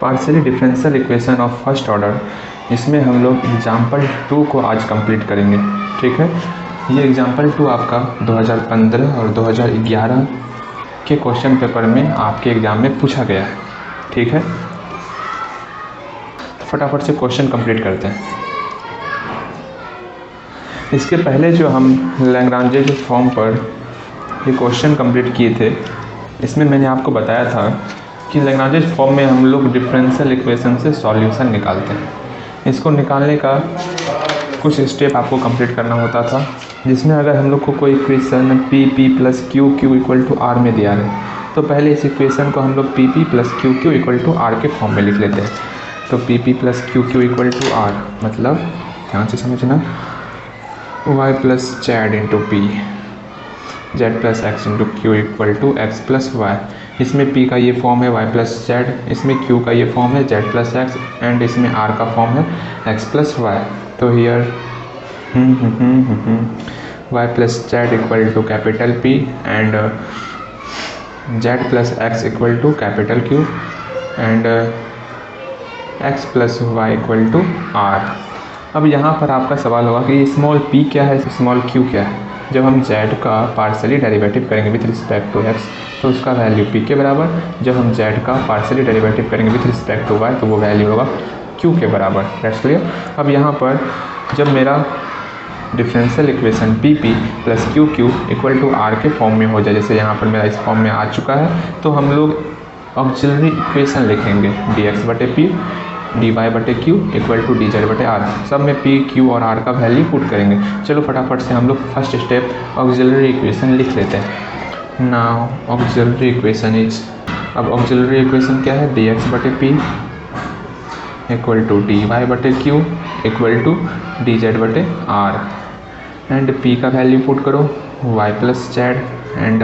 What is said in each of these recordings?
Partially differential equation of first order, इसमें हम लोग एग्जाम्पल 2 को आज कंप्लीट करेंगे। ठीक है, ये एग्जाम्पल 2 आपका 2015 और 2011 के क्वेश्चन पेपर में आपके एग्ज़ाम में पूछा गया है। ठीक है, फटाफट से क्वेश्चन कंप्लीट करते हैं। इसके पहले जो हम लैग्रांजे फॉर्म पर ये क्वेश्चन कंप्लीट किए थे, इसमें मैंने आपको बताया था कि लैग्रांजे फॉर्म में हम लोग डिफरेंशियल इक्वेशन से सॉल्यूशन निकालते हैं। इसको निकालने का कुछ स्टेप आपको कंप्लीट करना होता था, जिसमें अगर हम लोग को कोई equation P plus Q Q equal to r में दिया है, तो पहले इस इक्वेशन को हम लोग p plus Q Q equal to are के फॉर्म में लिख लेते हैं। तो p plus Q Q equal to r मतलब ध्यान से समझना, y plus z into p, z plus x into q equal to x plus y. इसमें p का ये फॉर्म है y प्लस जेड, इसमें q का ये फॉर्म है z प्लस एक्स, एंड इसमें r का फॉर्म है x प्लस वाई। तो here y plus Z equal to capital P and z plus x equal to capital Q and x plus y equal to r। अब यहाँ पर आपका सवाल होगा कि स्मॉल p क्या है, स्मॉल q क्या है। जब हम z का पार्शियली डेरिवेटिव करेंगे विथ रिस्पेक्ट टू x, तो उसका वैल्यू p के बराबर। जब हम z का पार्शियली डेरिवेटिव करेंगे विथ रिस्पेक्ट टू y, तो वो वैल्यू होगा q के बराबर। That's clear. अब यहाँ पर जब मेरा differential equation P plus Q Q equal to are के फॉर्म में हो जाए, जैसे यहाँ पर मेरा इस फॉर्म में आ चुका है, तो हम लोग ऑक्सिलरी इक्वेशन लिखेंगे dx बटे पी dy बटे क्यू इक्वल टू dz बटे आर। सब में p, q और r का वैल्यू पुट करेंगे। चलो फटाफट से हम लोग फर्स्ट स्टेप ऑक्सिलरी इक्वेशन लिख लेते हैं। नाउ ऑक्सिलरी इक्वेशन इज, अब ऑक्सिलरी इक्वेशन क्या है, dx बटे p इक्वल टू dy बटे क्यू इक्वल टू dz बटे r एंड p का वैल्यू पुट करो y plus Z and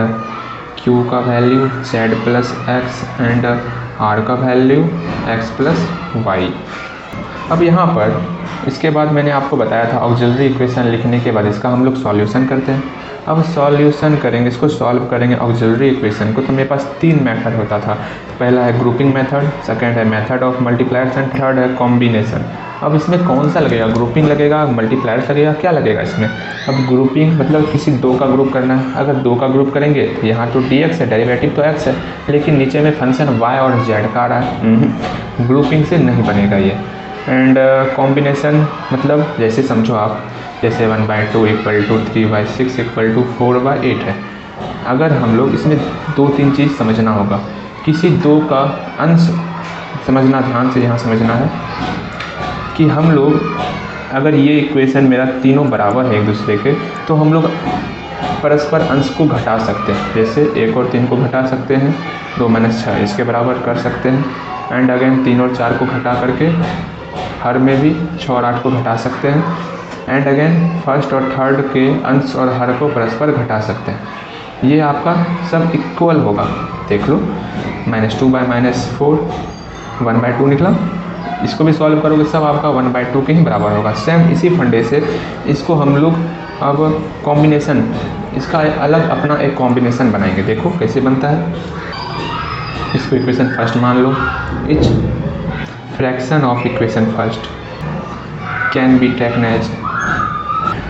q का value z plus x and r का वैल्यू x प्लस वाई। अब यहाँ पर इसके बाद मैंने आपको बताया था ऑक्सिलरी इक्वेशन लिखने के बाद इसका हम लोग सॉल्यूशन करते हैं। अब सॉल्यूशन करेंगे, इसको सॉल्व करेंगे ऑक्सिलरी इक्वेशन को, तो मेरे पास 3 मेथड होता था। पहला है ग्रुपिंग मेथड, सेकंड है method of multipliers and third है कॉम्बिनेशन। अब इसमें कौन सा लगेगा, ग्रुपिंग लगेगा, मल्टीप्लायर्स लगेगा, क्या लगेगा इसमें। अब ग्रुपिंग मतलब किसी 2 का ग्रुप करना है। अगर 2 का ग्रुप करेंगे तो यहाँ तो dx है, डेरिवेटिव तो x है, लेकिन नीचे में फंक्शन y और z का आ रहा है, ग्रुपिंग से नहीं बनेगा ये। एंड कॉम्बिनेशन मतलब जैसे समझो आप, जैसे 1/2 इक्वल टू 3/6 इक्वल टू 4/8 है। अगर हम लोग इसमें 2-3 चीज़ समझना होगा। किसी 2 का अंश समझना, ध्यान से यहाँ समझना है कि हम लोग अगर ये इक्वेशन मेरा तीनों बराबर है एक दूसरे के, तो हम लोग परस्पर अंश को घटा सकते हैं। जैसे 1 और 3 को घटा सकते हैं, 2 - 6 इसके बराबर कर सकते हैं। एंड अगेन 3 और 4 को घटा करके हर में भी 6 और 8 को घटा सकते हैं। एंड अगेन फर्स्ट और थर्ड के अंश और हर को परस्पर घटा सकते हैं। ये आपका सब इक्वल होगा, देख लो। -2 बाई -4 1/2 निकला। इसको भी सॉल्व करोगे सब आपका 1/2 के ही बराबर होगा। सेम इसी फंडे से इसको हम लोग अब कॉम्बिनेशन, इसका अलग अपना एक कॉम्बिनेशन बनाएंगे। देखो कैसे बनता है। इसको इक्वेशन फर्स्ट मान लो। Each fraction of equation first can be taken as,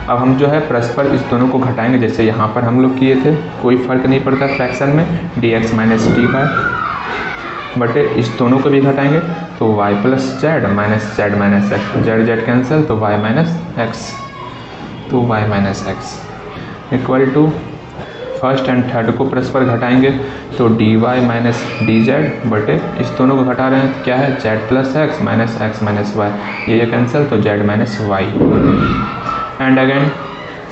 अब हम जो है परस्पर इस दोनों को घटाएंगे, जैसे यहाँ पर हम लोग किए थे। कोई फ़र्क नहीं पड़ता फ्रैक्शन में, dx माइनस dy बटे इस दोनों को भी घटाएंगे, तो y plus Z minus Z minus X, Z cancel, तो y माइनस एक्स, तो y minus X equal to first and third को परस्पर घटाएंगे, तो dy माइनस डी जेड बटे इस दोनों को घटा रहे हैं, क्या है, z plus X minus Y, ये कैंसिल, तो z minus Y. And again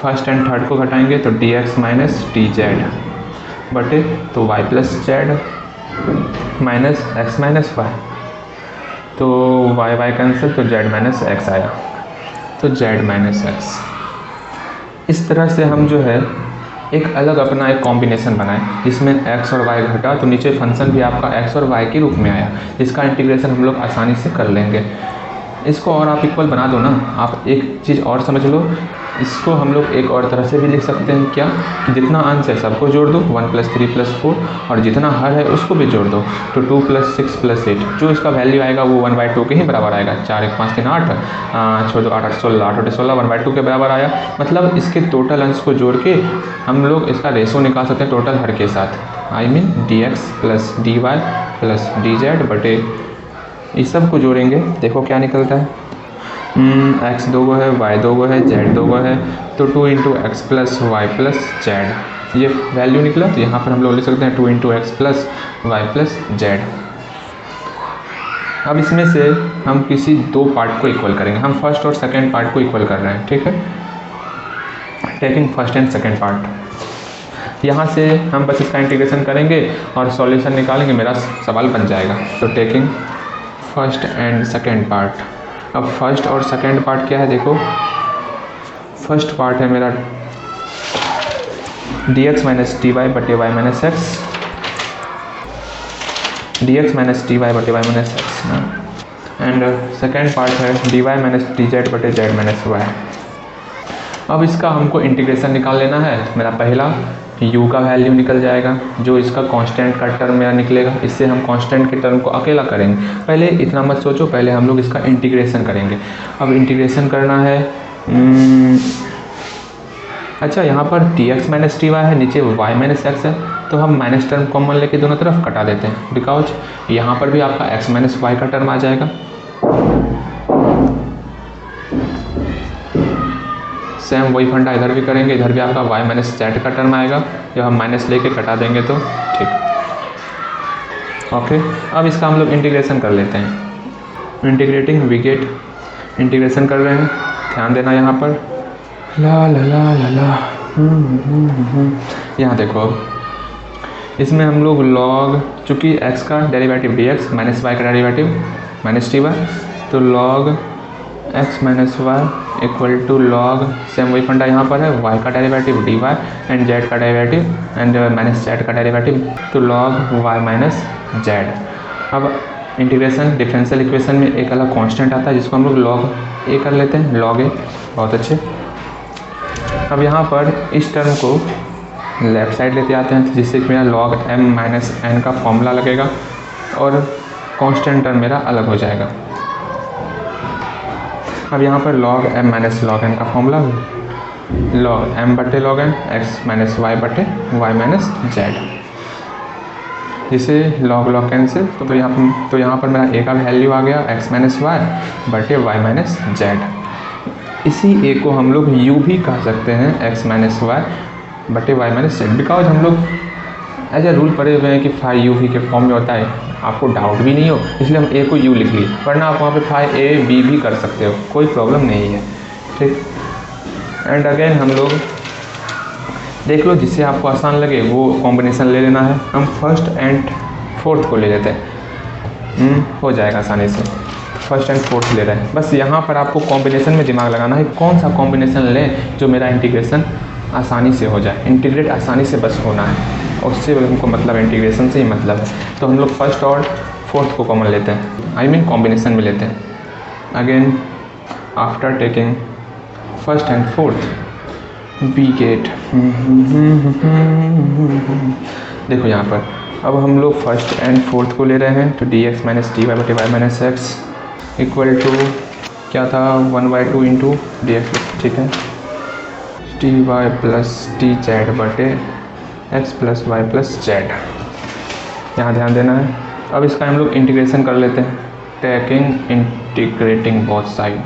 first and third को घटाएंगे, तो dx माइनस डी जेड बटे तो y plus Z minus X minus Y, तो y कैंसिल, तो z माइनस एक्स आया, तो z माइनस एक्स। इस तरह से हम जो है एक अलग अपना एक कॉम्बिनेशन बनाए, जिसमें x और y घटा, तो नीचे फंक्शन भी आपका x और y के रूप में आया, जिसका इंटीग्रेशन हम लोग आसानी से कर लेंगे। इसको और आप इक्वल बना दो ना। आप एक चीज़ और समझ लो, इसको हम लोग एक और तरह से भी लिख सकते हैं, क्या कि जितना अंश है सबको जोड़ दो, 1 + 3 + 4, और जितना हर है उसको भी जोड़ दो, तो 2 + 6 + 8, जो इसका वैल्यू आएगा वो 1/2 के ही बराबर आएगा। 4 1 5 3 8, 6 2 8 8 16, 8 16 1/2 के बराबर आया। मतलब इसके टोटल अंश को जोड़ के हम लोग इसका रेशो निकाल सकते हैं टोटल हर के साथ, I mean dx + dy + dz बटे इस सब को जोड़ेंगे, देखो क्या निकलता है। x 2 है, y 2 है, z 2 है, तो 2 × x + y + z ये वैल्यू निकला। तो यहाँ पर हम लोग लिख सकते हैं 2 × x + y + z। अब इसमें से हम किसी दो पार्ट को इक्वल करेंगे, हम फर्स्ट और सेकंड पार्ट को इक्वल कर रहे हैं, ठीक है। Taking first and second part, यहाँ से हम बस इसका इंटीग्रेशन करेंगे और सॉल्यूशन निकालेंगे, मेरा सवाल बन जाएगा। तो taking first and second part, अब फर्स्ट और सेकंड पार्ट क्या है देखो। फर्स्ट पार्ट है मेरा dx - dy बटे y - x, dx - dy बटे y - x, and second part है dy - dz बटे z - y। अब इसका हमको इंटीग्रेशन निकाल लेना है। मेरा पहला u का वैल्यू निकल जाएगा, जो इसका कांस्टेंट का टर्म मेरा निकलेगा, इससे हम कांस्टेंट के टर्म को अकेला करेंगे। पहले इतना मत सोचो, पहले हम लोग इसका इंटीग्रेशन करेंगे। अब इंटीग्रेशन करना है, अच्छा यहाँ पर dx - dy है, नीचे y - x है, तो हम माइनस टर्म कॉमन लेके दोनों तरफ कटा देते हैं, बिकॉज यहाँ पर भी आपका x - y का टर्म आ जाएगा। सेम वही फंडा इधर भी करेंगे, इधर भी आपका y - z का टर्म आएगा, जब हम माइनस लेके कटा देंगे तो ठीक। ओके, अब इसका हम लोग इंटीग्रेशन कर लेते हैं। इंटीग्रेटिंग वी गेट, इंटीग्रेशन कर रहे हैं, ध्यान देना यहाँ पर ला ला ला ला ला। यहाँ देखो, इसमें हम लोग log, चूँकि x का डेरिवेटिव dx - y का डेरिवेटिव -dy, तो log x - y = log, same वही फंडा यहाँ पर है, y का डेरिवेटिव dy एंड z का डेरिवेटिव एंड -z का डेरिवेटिव, तो log y - z। अब इंटीग्रेशन डिफरेंशियल इक्वेशन में एक अलग कांस्टेंट आता है जिसको हम लोग log a कर लेते हैं, log a, बहुत अच्छे। अब यहाँ पर इस टर्म को लेफ्ट साइड लेते आते हैं, जिससे कि मेरा log m - n का फॉर्मूला लगेगा और कांस्टेंट टर्म मेरा अलग हो जाएगा। अब यहाँ पर log m - log n का फॉर्मूला log m बटे log n, x - y बटे y - z, जिसे log कैंसिल, तो यहाँ पर मेरा a का वैल्यू आ गया x - y बटे y - z। इसी a को हम लोग u भी कह सकते हैं, x - y बटे y - z, बिकॉज हम लोग एज ए रूल पढ़े हुए हैं कि फाई u v के फॉर्म में होता है, आपको डाउट भी नहीं हो इसलिए हम a को u लिख लिए, वरना आप वहाँ पे फाई a b भी कर सकते हो, कोई प्रॉब्लम नहीं है, ठीक। एंड अगेन हम लोग देख लो, जिससे आपको आसान लगे वो कॉम्बिनेशन ले लेना है। हम फर्स्ट एंड फोर्थ को ले लेते हैं, हो जाएगा आसानी से। फर्स्ट एंड फोर्थ ले रहे हैं, बस यहाँ पर आपको कॉम्बिनेशन में दिमाग लगाना है, कौन सा कॉम्बिनेशन लें जो मेरा इंटीग्रेशन आसानी से हो जाए, इंटीग्रेट आसानी से बस होना है, और उससे हमको मतलब इंटीग्रेशन से ही मतलब है। तो हम लोग फर्स्ट और फोर्थ को कॉमन लेते हैं, आई मीन कॉम्बिनेशन में लेते हैं। Again after taking first and fourth we get, देखो यहाँ पर अब हम लोग फर्स्ट एंड फोर्थ को ले रहे हैं, तो dx - dy बटे y - x इक्वल टू क्या था, 1/2 इंटू dx, ठीक है, dy + dz बटे x + y + z। यहाँ ध्यान देना है। अब इसका हम लोग इंटीग्रेशन कर लेते हैं, टेकिंग इंटीग्रेटिंग बोथ साइड,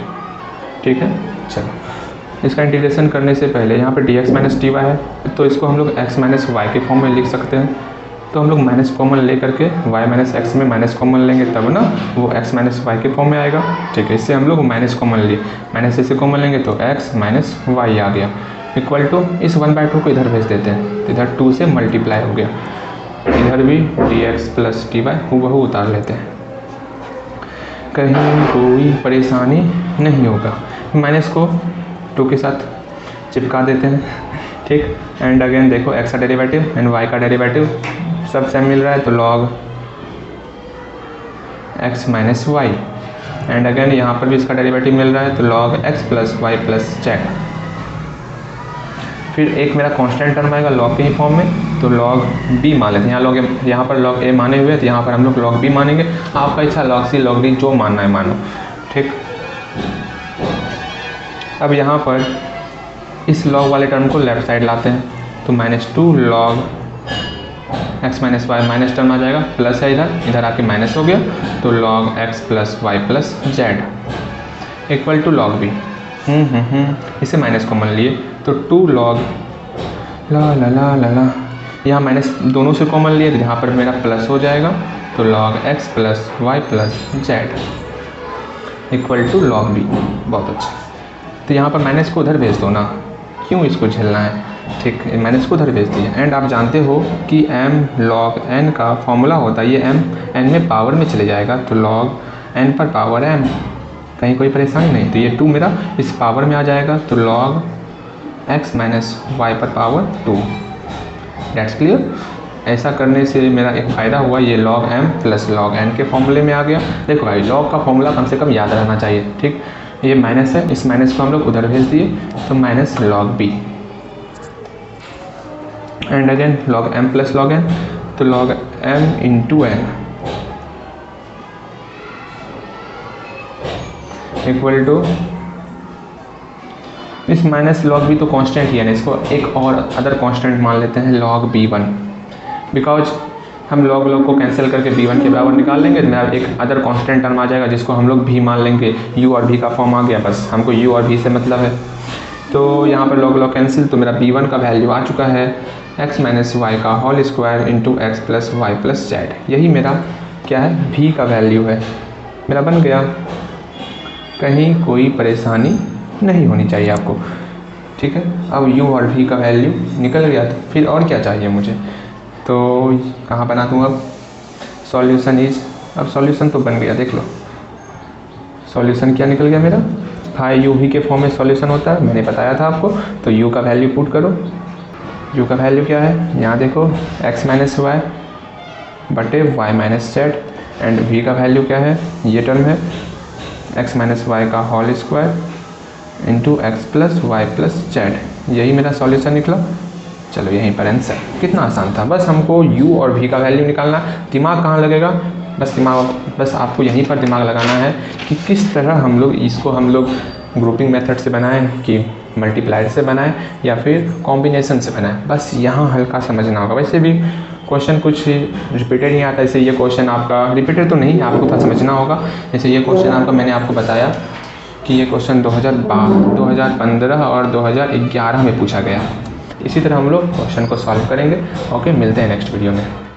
ठीक है। चलो, इसका इंटीग्रेशन करने से पहले यहाँ पे dx - dy है, तो इसको हम लोग x - y के फॉर्म में लिख सकते हैं। तो हम लोग माइनस कॉमन ले करके y - x में माइनस कॉमन लेंगे, तब ना वो x - y के फॉर्म में आएगा, ठीक है। इससे हम लोग माइनस कॉमन लिए, माइनस से कॉमन लेंगे तो x - y आ गया, इक्वल टू इस 1/2 को इधर भेज देते हैं, तो इधर 2 से मल्टीप्लाई हो गया, इधर भी dx + dy हूबहू उतार लेते हैं, कहीं कोई परेशानी नहीं होगा। माइनस को 2 के साथ चिपका देते हैं, ठीक। एंड अगेन देखो, x का डेरिवेटिव एंड y का डेरिवेटिव सब सेम मिल रहा है, तो log x - y and again यहाँ पर भी इसका डेरिवेटिव मिल रहा है, तो log x plus Y plus Z. फिर एक मेरा कांस्टेंट टर्म आएगा log के ही फॉर्म में, तो log b मान लेते हैं। यहाँ पर log a माने हुए हैं, तो यहाँ पर हम लोग log b मानेंगे। आपका इच्छा log c log d जो मानना है मानो, ठीक। अब यहाँ पर इस log वाले टर्म को लेफ्ट साइड लाते हैं, तो -2 log x minus Y, minus term आ जाएगा, प्लस है इधर आके माइनस हो गया, तो log x plus Y plus Z equal to log b। इसे माइनस कॉमन लिए, तो 2 log ला यहाँ माइनस दोनों से कॉमन लिए, तो यहाँ पर मेरा प्लस हो जाएगा, तो log x plus Y plus Z equal to log b। बहुत अच्छा। तो यहाँ पर माइनस को उधर भेज दो ना, क्यों इसको झेलना है, ठीक। माइनस को उधर भेज दिया। एंड आप जानते हो कि m log n का फॉर्मूला होता है, ये m n में पावर में चले जाएगा, तो log n पर पावर m, कहीं कोई परेशानी नहीं। तो ये 2 मेरा इस पावर में आ जाएगा, तो log x माइनस वाई पर पावर 2। That's clear. ऐसा करने से मेरा एक फ़ायदा हुआ, ये log m plus log n के फॉर्मूले में आ गया। देखो भाई, log का फॉर्मूला कम से कम याद रहना चाहिए, ठीक। ये माइनस है, इस माइनस को हम लोग उधर भेज दिए, तो minus log b। And again log m plus log n, तो log m into n equal to, इस माइनस log b तो कांस्टेंट ही है ना, इसको एक और अदर कांस्टेंट मान लेते हैं log b1, बिकॉज हम log को कैंसिल करके b1 के बराबर निकाल लेंगे, तो मेरा एक अदर कांस्टेंट टर्म आ जाएगा जिसको हम लोग v मान लेंगे। u और v का फॉर्म आ गया, बस हमको u और v से मतलब है। तो यहाँ पर log कैंसिल, तो मेरा b1 का वैल्यू आ चुका है x माइनस वाई का whole square into X plus Y plus Z. यही मेरा क्या है, v का वैल्यू है, मेरा बन गया। कहीं कोई परेशानी नहीं होनी चाहिए आपको, ठीक है। अब u और v का वैल्यू निकल गया, तो फिर और क्या चाहिए मुझे, तो कहाँ बना दूँ अब, सॉल्यूशन इज, अब सॉल्यूशन तो बन गया, देख लो सॉल्यूशन क्या निकल गया मेरा, हाई u v के फॉर्म में सॉल्यूशन होता है, मैंने बताया था आपको। तो u का वैल्यू पुट करो, u का वैल्यू क्या है, यहाँ देखो x माइनस वाई बटे Y minus Z, and v का वैल्यू क्या है, ये टर्म है x माइनस वाई का whole square into X plus Y plus Z. यही मेरा सॉल्यूशन निकला। चलो यहीं पर आंसर, कितना आसान था, बस हमको u और v का वैल्यू निकालना। दिमाग कहाँ लगेगा, बस आपको यहीं पर दिमाग लगाना है कि किस तरह हम लोग ग्रुपिंग मेथड से बनाएं, कि मल्टीप्लायर से बनाएं या फिर कॉम्बिनेशन से बनाएं, बस यहाँ हल्का समझना होगा। वैसे भी क्वेश्चन कुछ रिपीटेड नहीं आता, जैसे ये क्वेश्चन आपका रिपीटेड तो नहीं, आपको था समझना होगा। जैसे ये क्वेश्चन आपका, मैंने आपको बताया कि ये क्वेश्चन 2015 और 2011 में पूछा गया। इसी तरह हम लोग क्वेश्चन को सॉल्व करेंगे। ओके, मिलते हैं नेक्स्ट वीडियो में।